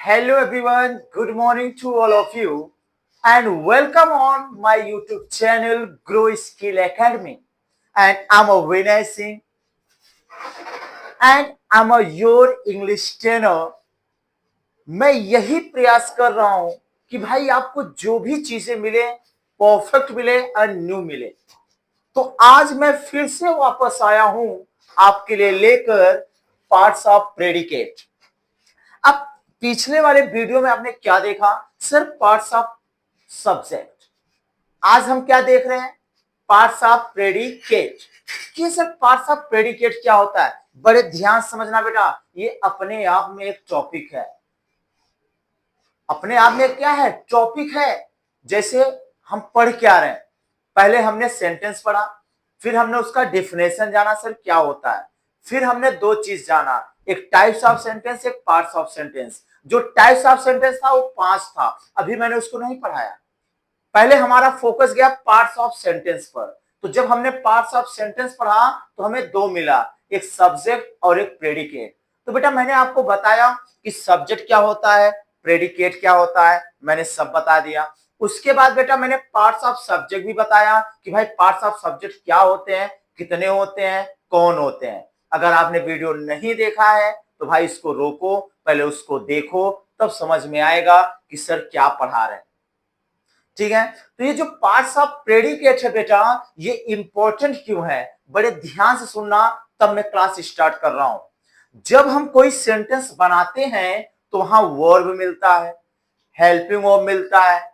Hello everyone, good morning to all of you and welcome on my YouTube channel Grow Skill Academy. And I'm a Vinay Singh and I'm a your English trainer. मैं यही प्रयास कर रहा हूं कि भाई आपको जो भी चीजें मिले परफेक्ट मिले और न्यू मिले। तो आज मैं फिर से वापस आया हूं आपके लिए लेकर पार्ट्स ऑफ प्रेडिकेट। अब पिछले वाले वीडियो में आपने क्या देखा? Sir parts of subject. आज हम क्या देख रहे हैं? Parts of predicate. ये सर पार्ट्स ऑफ प्रेडिकेट क्या होता है? बड़े ध्यान से समझना बेटा, ये अपने आप में एक टॉपिक है। अपने आप में क्या है? टॉपिक है। जैसे हम पढ़ क्या रहे हैं, पहले हमने सेंटेंस पढ़ा, फिर हमने उसका डेफिनेशन जाना सर क्या होता है, फिर हमने दो चीज जाना, एक टाइप्स ऑफ सेंटेंस, एक पार्ट्स ऑफ सेंटेंस। जो टाइप्स ऑफ सेंटेंस था वो 5 था, अभी मैंने उसको नहीं पढ़ाया। पहले हमारा फोकस गया पार्ट्स ऑफ सेंटेंस पर। तो जब हमने पार्ट्स ऑफ सेंटेंस पढ़ा तो हमें दो मिला, एक सब्जेक्ट और एक प्रेडिकेट। तो बेटा मैंने आपको बताया कि सब्जेक्ट क्या होता है, प्रेडिकेट क्या होता है, मैंने सब बता दिया। उसके बाद बेटा मैंने पार्ट्स ऑफ सब्जेक्ट भी बताया कि भाई पार्ट्स ऑफ सब्जेक्ट क्या होते हैं, कितने होते हैं, कौन होते हैं। अगर आपने वीडियो नहीं देखा है तो भाई इसको रोको, पहले उसको देखो, तब समझ में आएगा कि सर क्या पढ़ा रहे हैं। ठीक है, तो ये जो पार्ट्स ऑफ प्रेडिकेट है बेटा, ये इंपॉर्टेंट क्यों है, बड़े ध्यान से सुनना, तब मैं क्लास स्टार्ट कर रहा हूं। जब हम कोई सेंटेंस बनाते हैं तो वहां वर्ब मिलता है, हेल्पिंग वर्ब मिलता है,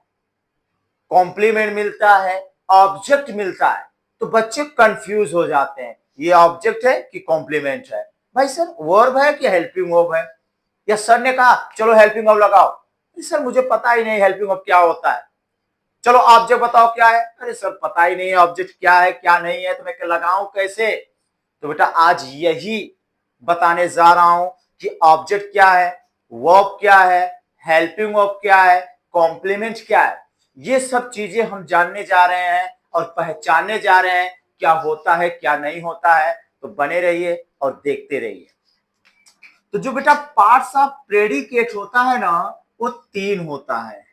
कॉम्प्लीमेंट मिलता है, ऑब्जेक्ट मिलता है। तो बच्चे कंफ्यूज हो जाते हैं, ये ऑब्जेक्ट है कि कॉम्प्लीमेंट है, भाई सर वर्ब है कि हेल्पिंग वर्ब है। या सर ने कहा चलो हेल्पिंग वर्ब लगाओ, सर मुझे पता ही नहीं हेल्पिंग वर्ब क्या होता है, चलो ऑब्जेक्ट बताओ क्या है। अरे सर पता ही नहीं है ऑब्जेक्ट क्या है क्या नहीं है, तो मैं लगाऊं कैसे? तो बेटा आज यही बताने जा रहा हूं कि ऑब्जेक्ट क्या है, वर्ब क्या है, हेल्पिंग वर्ब क्या है, कॉम्प्लीमेंट क्या है। ये सब चीजें हम जानने जा रहे हैं और पहचानने जा रहे हैं क्या होता है क्या नहीं होता है। तो बने रहिए और देखते रहिए। तो जो बेटा पार्ट्स ऑफ प्रेडिकेट होता है ना, वो 3 होता है।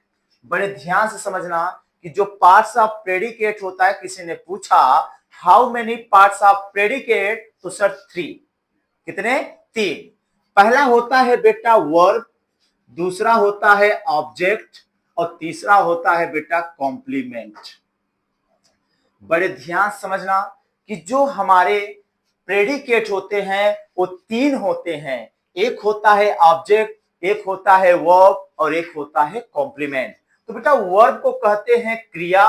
बड़े ध्यान से समझना कि जो पार्ट्स ऑफ प्रेडिकेट होता है, किसी ने पूछा how many parts of predicate, तो सर 3। कितने? 3। पहला होता है बेटा वर्ब, दूसरा होता है ऑब्जेक्ट और तीसरा होता है बेटा कॉम्प्लीमेंट। बड़े ध्यान समझना कि जो हमारे प्रेडिकेट होते हैं वो 3 होते हैं, एक होता है ऑब्जेक्ट, एक होता है वर्ब और एक होता है कॉम्प्लीमेंट। तो बेटा वर्ब को कहते हैं क्रिया,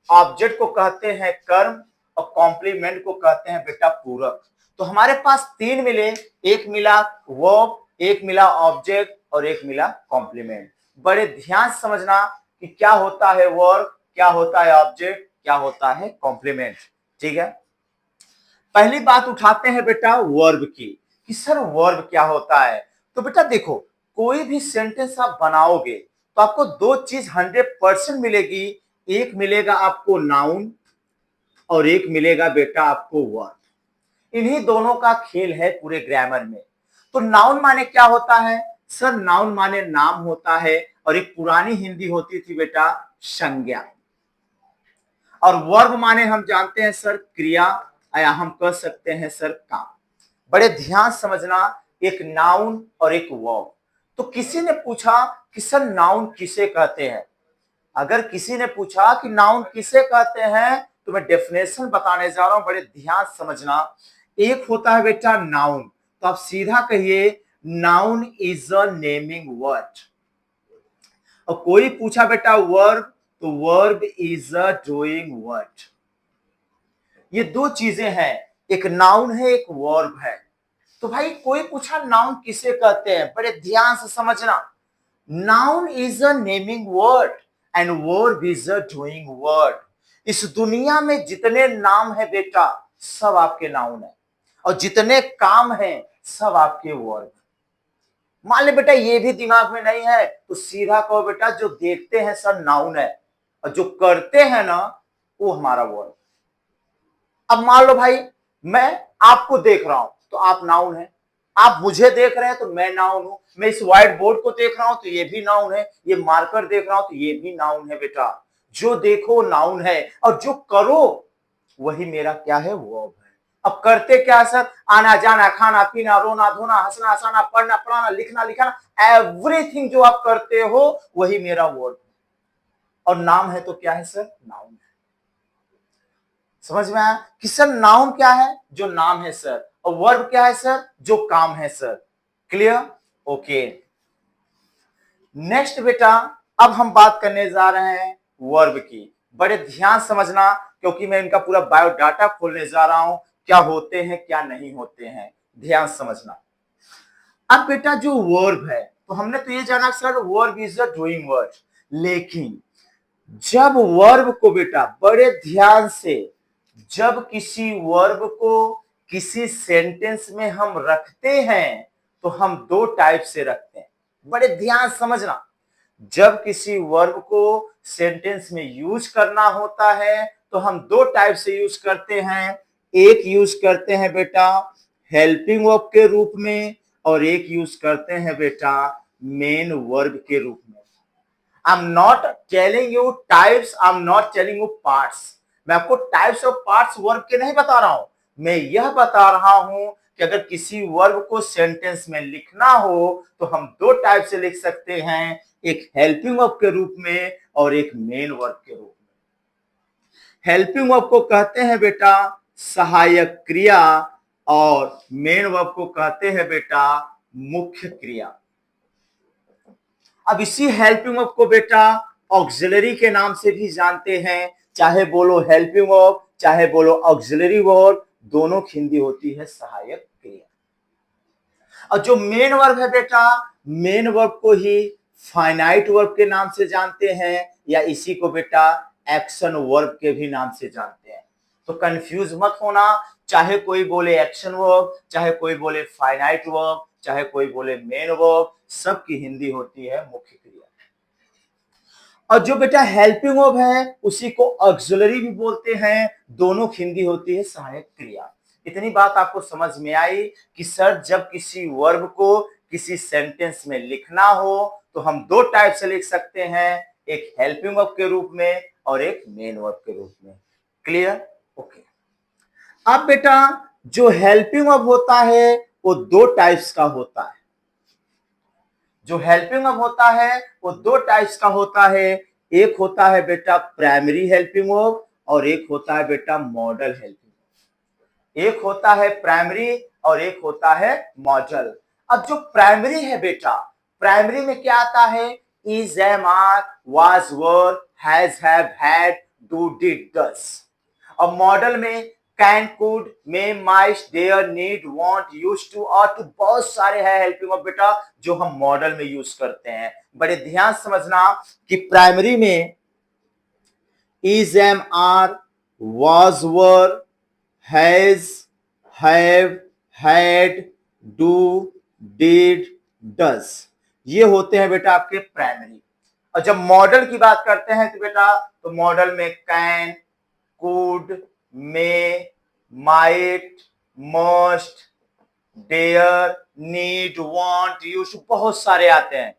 ऑब्जेक्ट को कहते हैं कर्म और कॉम्प्लीमेंट को कहते हैं बेटा पूरक। तो हमारे पास 3 मिले, एक मिला वर्ब, एक मिला ऑब्जेक्ट और एक मिला कॉम्प्लीमेंट। बड़े ध्यान से समझना कि क्या होता है वर्ब, क्या होता है ऑब्जेक्ट, क्या होता है कॉम्प्लीमेंट। ठीक है, पहली बात उठाते हैं बेटा वर्ब की कि सर वर्ब क्या होता है। तो बेटा देखो, कोई भी सेंटेंस आप बनाओगे तो आपको दो चीज 100% मिलेगी, एक मिलेगा आपको नाउन और एक मिलेगा बेटा आपको वर्ब। इन्हीं दोनों का खेल है पूरे ग्रामर में। तो नाउन माने क्या होता है? सर नाउन माने नाम होता है, और एक पुरानी हिंदी होती थी बेटा संज्ञा। और वर्ब माने हम जानते हैं सर क्रिया, या हम कह सकते हैं सर काम। बड़े ध्यान समझना, एक नाउन और एक वर्ब। तो किसी ने पूछा कि सर नाउन किसे कहते हैं। अगर किसी ने पूछा कि नाउन किसे कहते हैं तो मैं डेफिनेशन बताने जा रहा हूं, बड़े ध्यान समझना। एक होता है बेटा नाउन, तो आप सीधा कहिए noun is a naming word. और कोई पूछा बेटा वर्ब, तो verb is a doing word. ये दो चीजें हैं, एक नाउन है एक वर्ब है। तो भाई कोई पूछा नाउन किसे कहते हैं, बड़े ध्यान से समझना। Noun is a naming word and verb is a doing word. इस दुनिया में जितने नाम है बेटा सब आपके नाउन है, और जितने काम हैं सब आपके वर्ब। मान ले बेटा ये भी दिमाग में नहीं है तो सीधा कहो बेटा जो देखते हैं सब नाउन है, और जो करते हैं ना वो हमारा वर्ब। अब मान लो भाई मैं आपको देख रहा हूं तो आप नाउन है, आप मुझे देख रहे हैं तो मैं नाउन हूं, मैं इस व्हाइट बोर्ड को देख रहा हूं तो ये भी नाउन है, ये मार्कर देख रहा हूं तो ये भी नाउन है बेटा। जो देखो नाउन है और जो करो वही मेरा क्या है, वर्ब है। अब करते क्या सर, आना जाना खाना पीना रोना धोना हंसना हंसाना पढ़ना पढ़ाना लिखना लिखाना, एवरीथिंग जो आप करते हो वही मेरा वर्ब है। और नाम है तो क्या है सर, नाउन है। समझ में आया कि सर नाउन क्या है, जो नाम है सर, और वर्ब क्या है सर, जो काम है सर। Clear, okay. नेक्स्ट बेटा, अब हम बात करने जा रहे हैं वर्ब की। बड़े ध्यान समझना, क्योंकि मैं इनका पूरा बायोडाटा खोलने जा रहा हूं, क्या होते हैं क्या नहीं होते हैं, ध्यान समझना। अब बेटा जो वर्ब है, तो हमने तो ये जाना sir verb is a doing word, लेकिन जब वर्ब को बेटा बड़े ध्यान से, जब किसी वर्ब को किसी सेंटेंस में हम रखते हैं तो हम दो टाइप से रखते हैं। बड़े ध्यान समझना, जब किसी वर्ब को सेंटेंस में यूज करना होता है तो हम दो टाइप से यूज करते हैं। एक यूज करते हैं बेटा हेल्पिंग वर्ब के रूप में, और एक यूज करते हैं बेटा मेन वर्ब के रूप में। I'm not telling you types, I'm not telling you parts। मैं आपको टाइप्स ऑफ पार्ट्स वर्ब के नहीं बता रहा हूं, मैं यह बता रहा हूं कि अगर किसी वर्ब को सेंटेंस में लिखना हो तो हम दो टाइप से लिख सकते हैं, एक हेल्पिंग वर्ब के रूप में और एक मेन वर्ब के रूप में। हेल्पिंग वर्ब को कहते हैं बेटा सहायक क्रिया, और मेन वर्ब को कहते हैं बेटा मुख्य क्रिया। अब इसी हेल्पिंग वर्ब को बेटा ऑक्सिलरी के नाम से भी जानते हैं, चाहे बोलो हेल्पिंग वर्ब चाहे बोलो ऑक्सिलरी वर्ब, दोनों की हिंदी होती है सहायक क्रिया। और जो मेन वर्ब है बेटा, मेन वर्ब को ही फाइनाइट वर्ब के नाम से जानते हैं, या इसी को बेटा एक्शन वर्ब के भी नाम से जानते हैं। तो कंफ्यूज मत होना, चाहे कोई बोले एक्शन वर्ब, चाहे कोई बोले फाइनाइट वर्ब, चाहे कोई बोले मेन वर्ब, सबकी हिंदी होती है मुख्य क्रिया। और जो बेटा हेल्पिंग वर्ब है उसी को ऑक्सिलरी भी बोलते हैं, दोनों की हिंदी होती है सहायक क्रिया। इतनी बात आपको समझ में आई कि सर जब किसी वर्ब को किसी सेंटेंस में लिखना हो तो हम दो टाइप से लिख सकते हैं, एक हेल्पिंग वर्ब के रूप में और एक मेन वर्ब के रूप में। Clear, okay. अब बेटा जो हेल्पिंग वर्ब होता है वो दो टाइप्स का होता है। जो हेल्पिंग वर्ब होता है वो दो टाइप्स का होता है, एक होता है बेटा प्राइमरी हेल्पिंग वर्ब और एक होता है बेटा मॉडल हेल्पिंग वर्ब। एक होता है प्राइमरी और एक होता है मॉडल। अब जो प्राइमरी है बेटा, प्राइमरी में क्या आता है, is, am, are, was, were, has, have, had, do, did, does. और मॉडल में can, could, may, might, dare, need, want, used to, ought to, बहुत सारे हैं हेल्पिंग वर्ब बेटा जो हम मॉडल में यूज करते हैं। बड़े ध्यान समझना कि प्राइमरी में is, am, are, was, were, has, have, had, do, did, does, ये होते हैं बेटा आपके प्राइमरी। और जब मॉडल की बात करते हैं तो बेटा तो मॉडल में can, could, may, might, must, dare, need, want, use, बहुत सारे आते हैं।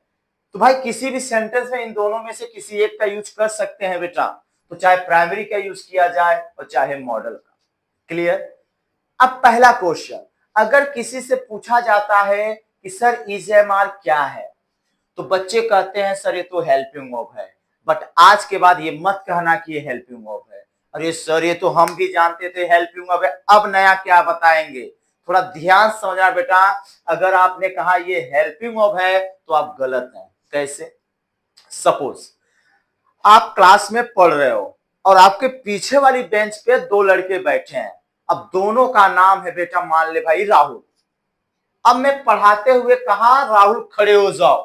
तो भाई किसी भी सेंटेंस में इन दोनों में से किसी एक का यूज कर सकते हैं बेटा, तो चाहे प्राइमरी का यूज किया जाए और चाहे मॉडल का। क्लियर। अब पहला क्वेश्चन, अगर किसी से पूछा जाता है कि सर इज, एम, आर क्या है, तो बच्चे कहते हैं सर ये तो हेल्पिंग वर्ब है। बट आज के बाद ये मत कहना कि ये हेल्पिंग वर्ब है। अरे सर ये तो हम भी जानते थे हेल्पिंग वर्ब है, अब नया क्या बताएंगे। थोड़ा ध्यान समझना बेटा, अगर आपने कहा ये हेल्पिंग वर्ब है तो आप गलत हैं। कैसे, सपोज आप क्लास में पढ़ रहे हो और आपके पीछे वाली बेंच पे दो लड़के बैठे हैं। अब दोनों का नाम है बेटा मान ले भाई राहुल। अब मैं पढ़ाते हुए कहा राहुल खड़े हो जाओ,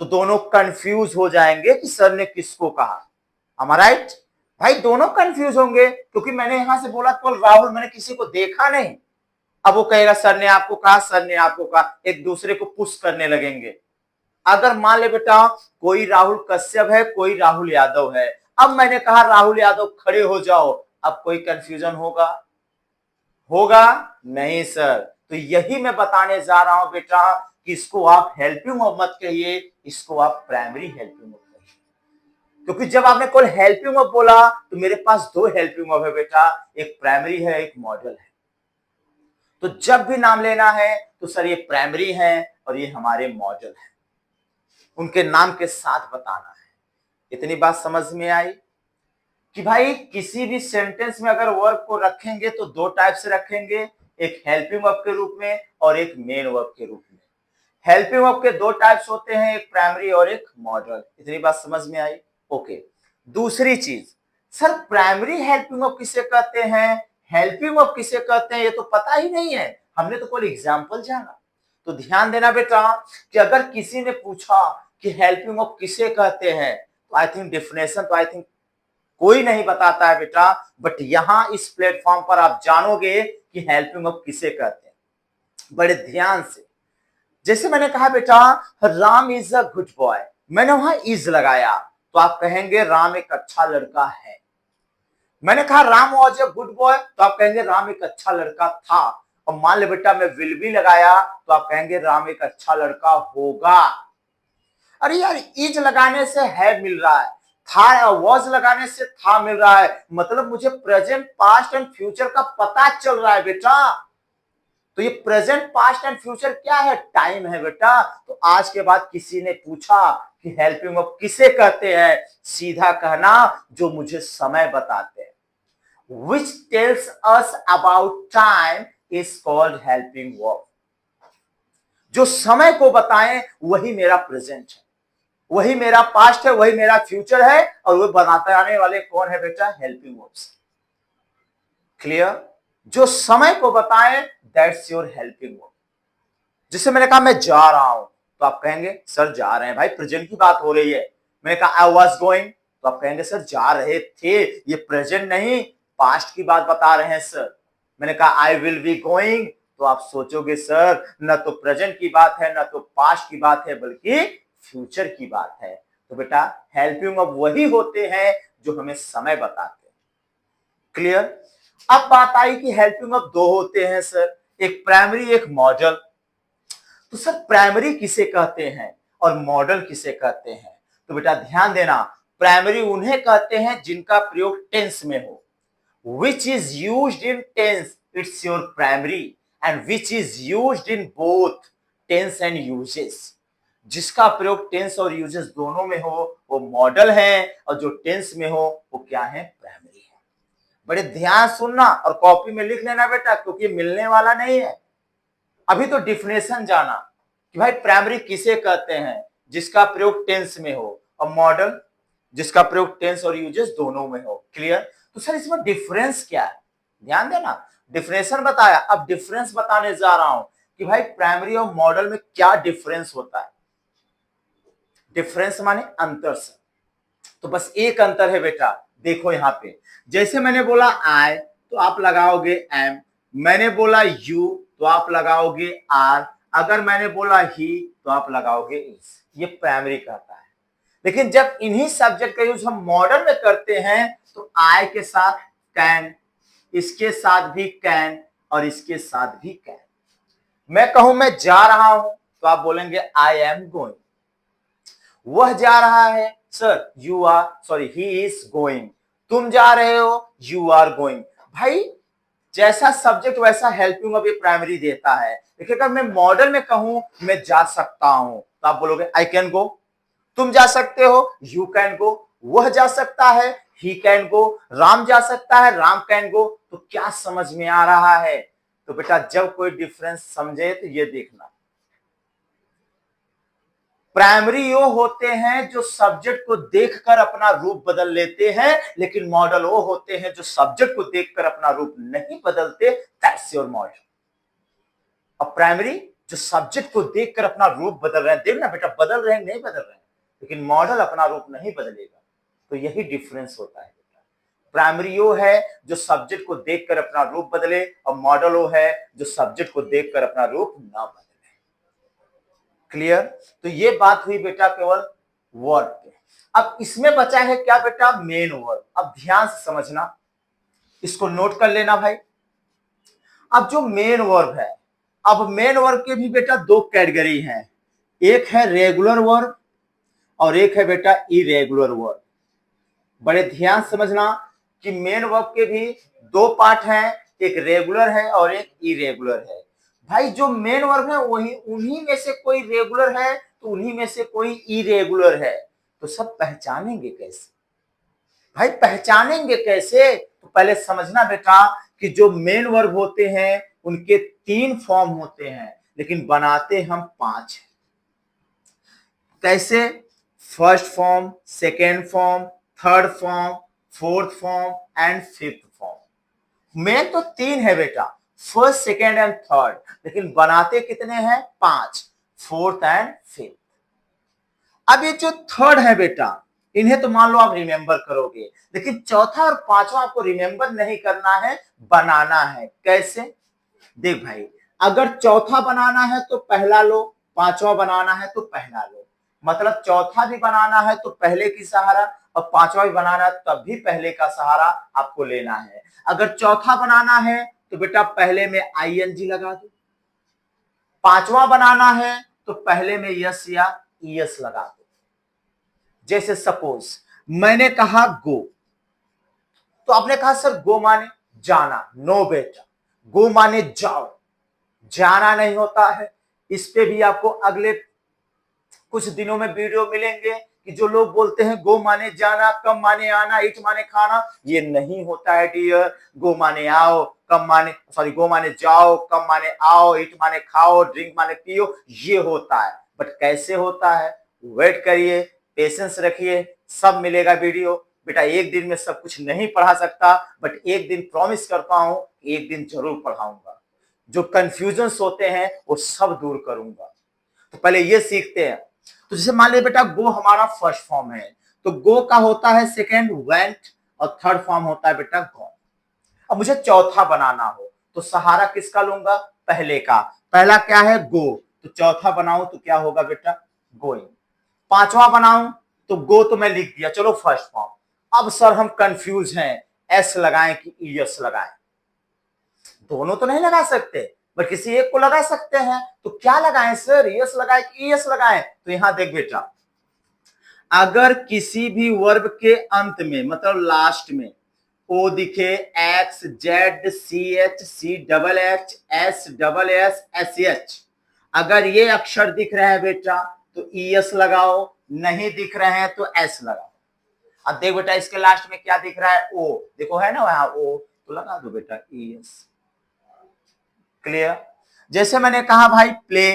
तो दोनों कंफ्यूज हो जाएंगे कि सर ने किसको कहा। am I right? भाई दोनों कंफ्यूज होंगे क्योंकि मैंने यहां से बोला तो राहुल, मैंने किसी को देखा नहीं। अब वो कहेगा सर ने आपको कहा, सर ने आपको कहा, एक दूसरे को पुश करने लगेंगे। अगर मान ले बेटा कोई राहुल कश्यप है कोई राहुल यादव है, अब मैंने कहा राहुल यादव खड़े हो जाओ, अब कोई कंफ्यूजन होगा? होगा नहीं सर। तो यही मैं बताने जा रहा हूं बेटा कि इसको आप हेल्पिंग वर्ब मत कहिए, इसको आप प्राइमरी हेल्पिंग वर्ब कहिए। क्योंकि जब आपने कोई हेल्पिंग वर्ब बोला तो मेरे पास दो हेल्पिंग वर्ब है बेटा, एक प्राइमरी है एक मॉडल है। तो जब भी नाम लेना है तो सर ये प्राइमरी है और ये हमारे मॉडल है, उनके नाम के साथ बताना है। इतनी बात समझ में आई कि भाई किसी भी सेंटेंस में अगर वर्ब को रखेंगे तो दो टाइप से रखेंगे, एक हेल्पिंग वर्ब के रूप में और एक मेन वर्ब के रूप में। हेल्पिंग वर्ब के दो टाइप्स होते हैं, एक प्राइमरी और एक मॉडल। इतनी बात समझ में आई? ओके। दूसरी चीज, सर प्राइमरी हेल्पिंग वर्ब किसे कहते हैं, हेल्पिंग वर्ब किसे कहते हैं, ये तो पता ही नहीं है, हमने तो कोई एग्जाम्पल जाना। तो ध्यान देना बेटा कि अगर किसी ने पूछा कि हेल्पिंग वर्ब किसे कहते हैं, तो आई थिंक डेफिनेशन तो आई थिंक कोई नहीं बताता है बेटा, बट यहां इस प्लेटफॉर्म पर आप जानोगे कि हेल्पिंग वर्ब किसे कहते हैं बड़े ध्यान से। जैसे मैंने कहा बेटा Ram is a good boy, मैंने वहां इज लगाया तो आप कहेंगे राम एक अच्छा लड़का है। मैंने कहा Ram was a good boy तो आप कहेंगे राम एक अच्छा लड़का था। और मान ले बेटा मैं विल भी लगाया तो आप कहेंगे राम एक अच्छा लड़का होगा। अरे यार इज लगाने से है मिल रहा है, था वॉज लगाने से था मिल रहा है, मतलब मुझे प्रेजेंट पास्ट एंड फ्यूचर का पता चल रहा है बेटा। तो ये प्रेजेंट पास्ट एंड फ्यूचर क्या है, टाइम है बेटा। तो आज के बाद किसी ने पूछा कि हेल्पिंग वर्ब किसे कहते हैं, सीधा कहना जो मुझे समय बताते हैं। which tells us about time is called helping verb। जो समय को बताएं वही मेरा प्रेजेंट है, वही मेरा पास्ट है, वही मेरा फ्यूचर है, और वो बनाते आने वाले कौन है बेटा, हेल्पिंग वर्ब्स। क्लियर? जो समय को बताएं दैट्स योर हेल्पिंग वर्ब। जिससे मैंने कहा मैं जा रहा हूं तो आप कहेंगे सर जा रहे हैं, भाई प्रेजेंट की बात हो रही है। मैंने कहा आई वॉज गोइंग तो आप कहेंगे सर जा रहे थे, ये प्रेजेंट नहीं पास्ट की बात बता रहे हैं सर। मैंने कहा आई विल बी गोइंग तो आप सोचोगे सर न तो प्रेजेंट की बात है न तो पास्ट की बात है बल्कि फ्यूचर की बात है। तो बेटा हेल्पिंग वर्ब वही होते हैं जो हमें समय बताते हैं। क्लियर? अब बात आई कि हेल्पिंग वर्ब दो होते हैं सर, एक प्राइमरी एक मॉडल। तो सर प्राइमरी किसे कहते हैं और मॉडल किसे कहते हैं? तो बेटा ध्यान देना, प्राइमरी उन्हें कहते हैं जिनका प्रयोग टेंस में हो। Which is used in tense, it's your primary, and which is used in both tense and uses। जिसका प्रयोग टेंस और यूजेस दोनों में हो वो मॉडल है, और जो टेंस में हो वो क्या है, प्राइमरी है। बड़े ध्यान सुनना और कॉपी में लिख लेना बेटा, क्योंकि मिलने वाला नहीं है। अभी तो डिफिनेशन जाना कि भाई प्राइमरी किसे कहते हैं, जिसका प्रयोग टेंस में हो, और मॉडल जिसका प्रयोग टेंस और यूजेस दोनों में हो। क्लियर? तो सर इसमें डिफरेंस क्या है, ध्यान देना। डिफरेंशन बताया, अब डिफरेंस बताने जा रहा हूं कि भाई प्राइमरी और मॉडल में क्या डिफरेंस होता है। डिफरेंस माने अंतर सर। तो बस एक अंतर है बेटा, देखो यहां पे जैसे मैंने बोला आई तो आप लगाओगे एम, मैंने बोला यू तो आप लगाओगे आर, अगर मैंने बोला ही तो आप लगाओगे इज। ये प्राइमरी कहता है। लेकिन जब इन्हीं सब्जेक्ट का यूज हम मॉडर्न में करते हैं तो आई के साथ कैन, इसके साथ भी कैन, और इसके साथ भी कैन। मैं कहूं मैं जा रहा हूं तो आप बोलेंगे आई एम गोइंग। वह जा रहा है sir you are sorry he is going. तुम जा रहे हो यू आर गोइंग। भाई जैसा सब्जेक्ट वैसा हेल्पिंग वर्ब ये प्राइमरी देता है। देखिए अगर मैं मॉडल में कहूं मैं जा सकता हूं तो आप बोलोगे आई कैन गो। तुम जा सकते हो यू कैन गो, वह जा सकता है ही कैन गो, राम जा सकता है राम कैन गो। तो क्या समझ में आ रहा है? तो बेटा जब कोई डिफरेंस समझे तो ये देखना, प्राइमरी वो होते हैं जो सब्जेक्ट को देखकर अपना रूप बदल लेते हैं, लेकिन मॉडल वो होते हैं जो सब्जेक्ट को देखकर अपना रूप नहीं बदलते। That's your model. और प्राइमरी जो सब्जेक्ट को देखकर अपना रूप बदल रहे हैं, देखना बेटा बदल रहे हैं नहीं बदल रहे हैं, लेकिन मॉडल अपना रूप नहीं बदलेगा। तो यही डिफरेंस होता है। प्राइमरी वो है जो सब्जेक्ट को देखकर अपना रूप बदले, और मॉडल वो है जो सब्जेक्ट को देखकर अपना रूप ना बदले। क्लियर? तो ये बात हुई बेटा केवल वर्ड पे। अब इसमें बचा है क्या बेटा, मेन वर्ड। अब ध्यान से समझना, इसको नोट कर लेना भाई। अब जो मेन वर्ब है अब मेन वर्ब के भी बेटा दो कैटेगरी हैं, एक है रेगुलर वर्ब और एक है बेटा इरेगुलर वर्ब। बड़े ध्यान समझना कि मेन वर्ब के भी दो पार्ट हैं, एक रेगुलर है और एक इरेगुलर है। भाई जो मेन वर्ब है वही उन्हीं में से कोई रेगुलर है तो उन्हीं में से कोई इरेगुलर है, तो सब पहचानेंगे कैसे? भाई पहचानेंगे कैसे? तो पहले समझना बेटा कि जो मेन वर्ब होते हैं उनके तीन फॉर्म होते हैं, लेकिन बनाते हम पांच हैं। कैसे? First form, second form, third form, fourth form and fifth form. Main तो तीन है बेटा, फर्स्ट, सेकेंड एंड थर्ड, लेकिन बनाते कितने हैं? पांच, फोर्थ एंड फिफ्थ। अब ये जो थर्ड है बेटा, इन्हें तो मान लो आप रिमेंबर करोगे, लेकिन चौथा और पांचवा आपको रिमेंबर नहीं करना है, बनाना है। कैसे? देख भाई, अगर चौथा बनाना है तो पहला लो, पांचवा बनाना है तो पहला लो। मतलब चौथा भी बनाना है तो पहले की सहारा, और पांचवा भी बनाना है तब भी पहले का सहारा आपको लेना है। अगर चौथा बनाना है तो बेटा पहले में आईएनजी लगा दो, पांचवा बनाना है तो पहले में यस या ईएस लगा दो। जैसे सपोज मैंने कहा गो, तो आपने कहा सर गो माने जाना। नो बेटा, गो माने जाओ, जाना नहीं होता है। इस पे भी आपको अगले कुछ दिनों में वीडियो मिलेंगे कि जो लोग बोलते हैं गो माने जाना, कम माने आना, इट माने खाना, ये नहीं होता है डियर। गो माने आओ, कम माने सॉरी गो माने जाओ, कम माने आओ, इट माने खाओ, ड्रिंक माने पियो, ये होता है। बट कैसे होता है? वेट करिए, पेशेंस रखिए, सब मिलेगा वीडियो। बेटा एक दिन में सब कुछ नहीं पढ़ा सकता, बट एक दिन प्रॉमिस करता हूं, एक दिन जरूर पढ़ाऊंगा। जो कंफ्यूजन होते हैं वो सब दूर करूंगा। तो पहले ये सीखते हैं। तो जैसे मान लिया बेटा गो हमारा फर्स्ट फॉर्म है, तो गो का होता है सेकेंड वेंट, और थर्ड फॉर्म होता है बेटा गॉन। अब मुझे चौथा बनाना हो तो सहारा किसका लूंगा? पहले का। पहला क्या है? गो, तो चौथा बनाऊं तो क्या होगा बेटा? गोइंग। पांचवा बनाऊं तो गो तो मैं लिख दिया, चलो फर्स्ट फॉर्म। अब सर हम कंफ्यूज हैं, एस लगाएं कि ईएस लगाएं? दोनों तो नहीं लगा सकते, बट किसी एक को लगा सकते हैं। तो क्या लगाएं सर, यस लगाएं कि ईएस लगाएं? तो यहां देख बेटा, अगर किसी भी वर्ब के अंत में मतलब लास्ट में ओ दिखे, X Z C H C double H S double S S H, अगर ये अक्षर दिख रहे हैं बेटा तो ईएस लगाओ, नहीं दिख रहे हैं तो एस लगाओ। अब देख बेटा इसके लास्ट में क्या दिख रहा है? ओ, देखो है ना वहां ओ, तो लगा दो बेटा ईएस। क्लियर? जैसे मैंने कहा भाई प्ले,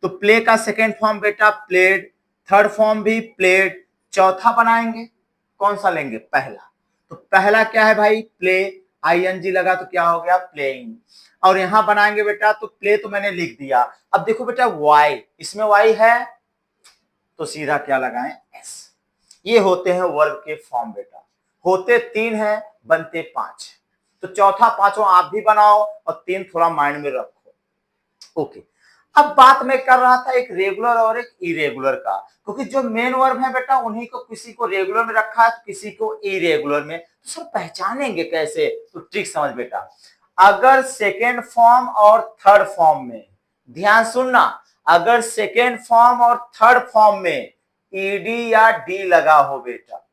तो प्ले का सेकेंड फॉर्म बेटा प्लेड, थर्ड फॉर्म भी प्लेड, चौथा बनाएंगे कौन सा लेंगे? पहला। तो पहला क्या है भाई? प्ले, आईएनजी लगा तो क्या हो गया? प्लेइंग। और यहां बनाएंगे बेटा तो प्ले तो मैंने लिख दिया। अब देखो बेटा वाई, इसमें वाई है तो सीधा क्या लगाएं? एस। ये होते हैं वर्ब के फॉर्म बेटा, होते तीन हैं, बनते पांच। तो चौथा पांचवा आप भी बनाओ और तीन थोड़ा माइंड में रखो। ओके, अब बात मैं कर रहा था एक रेगुलर और एक इरेगुलर का, क्योंकि जो मेन वर्ब है बेटा उन्हीं को किसी को रेगुलर में रखा है, किसी को इरेगुलर में। तो सर पहचानेंगे कैसे? तो ट्रिक समझ बेटा, अगर सेकेंड फॉर्म और थर्ड फॉर्म में, ध्यान सुनना, अगर सेकेंड फॉर्म और थर्ड फॉर्म में ईडी या डी लगा हो बेटा,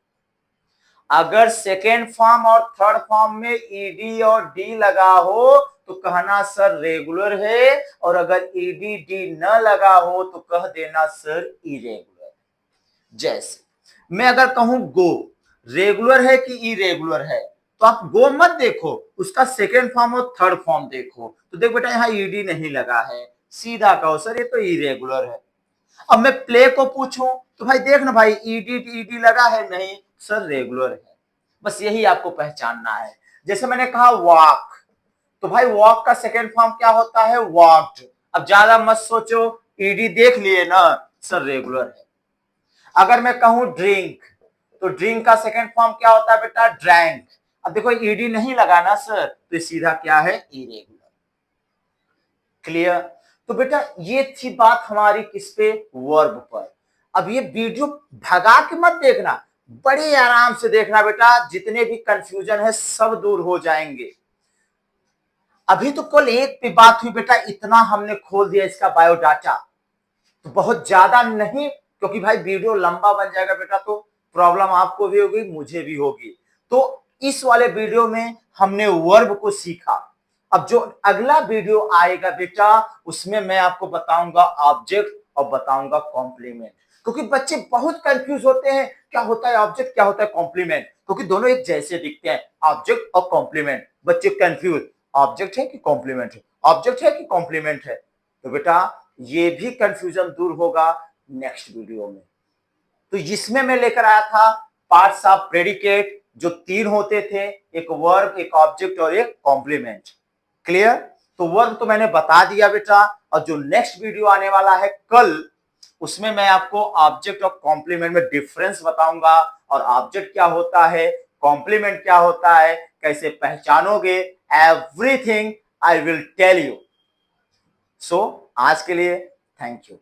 अगर सेकेंड फॉर्म और थर्ड फॉर्म में ईडी और डी लगा हो तो कहना सर रेगुलर है, और अगर ईडी डी न लगा हो तो कह देना सर इरेगुलर। जैसे मैं अगर कहूं गो, रेगुलर है कि इरेगुलर है, तो आप गो मत देखो, उसका सेकेंड फॉर्म और थर्ड फॉर्म देखो। तो देख बेटा यहाँ ईडी नहीं लगा है, सीधा कहो सर ये तो इरेगुलर है। अब मैं प्ले को पूछूं तो भाई देख ना भाई, ईडी ईडी लगा है, नहीं सर रेगुलर है। बस यही आपको पहचानना है। जैसे मैंने कहा वॉक, तो भाई वॉक का सेकेंड फॉर्म क्या होता है? वॉक्ड। अब ज्यादा मत सोचो, ईडी देख लिए ना, सर रेगुलर है। अगर मैं कहूं ड्रिंक, तो ड्रिंक का सेकेंड फॉर्म क्या होता है बेटा? ड्रैंक। अब देखो ईडी नहीं लगा ना सर, तो सीधा क्या है? इरेगुलर। क्लियर? तो बेटा ये थी बात हमारी किस पे? वर्ब पर। अब ये वीडियो भगा के मत देखना, बड़े आराम से देखना बेटा, जितने भी कंफ्यूजन है सब दूर हो जाएंगे। अभी तो कल एक पे बात हुई बेटा, इतना हमने खोल दिया इसका बायोडाटा, तो बहुत ज्यादा नहीं, क्योंकि भाई वीडियो लंबा बन जाएगा बेटा, तो प्रॉब्लम आपको भी होगी मुझे भी होगी। तो इस वाले वीडियो में हमने वर्ब को सीखा। अब जो अगला वीडियो आएगा बेटा, उसमें मैं आपको बताऊंगा ऑब्जेक्ट और बताऊंगा कॉम्प्लीमेंट, क्योंकि बच्चे बहुत कंफ्यूज होते हैं क्या होता है ऑब्जेक्ट, क्या होता है कॉम्प्लीमेंट, क्योंकि दोनों एक जैसे दिखते हैं, ऑब्जेक्ट और कॉम्प्लीमेंट। बच्चे कंफ्यूज, ऑब्जेक्ट है कि कॉम्प्लीमेंट है, ऑब्जेक्ट है कि कॉम्प्लीमेंट है। तो बेटा ये भी कंफ्यूजन दूर होगा नेक्स्ट वीडियो में। तो जिसमें मैं लेकर आया था पार्ट्स ऑफ प्रेडिकेट, जो तीन होते थे, एक वर्ब, एक ऑब्जेक्ट और एक कॉम्प्लीमेंट। क्लियर? तो वर्ब तो मैंने बता दिया बेटा, और जो नेक्स्ट वीडियो आने वाला है कल, उसमें मैं आपको ऑब्जेक्ट और कॉम्प्लीमेंट में डिफरेंस बताऊंगा, और ऑब्जेक्ट क्या होता है, कॉम्प्लीमेंट क्या होता है, कैसे पहचानोगे, everything I will tell you. So आज के लिए थैंक यू।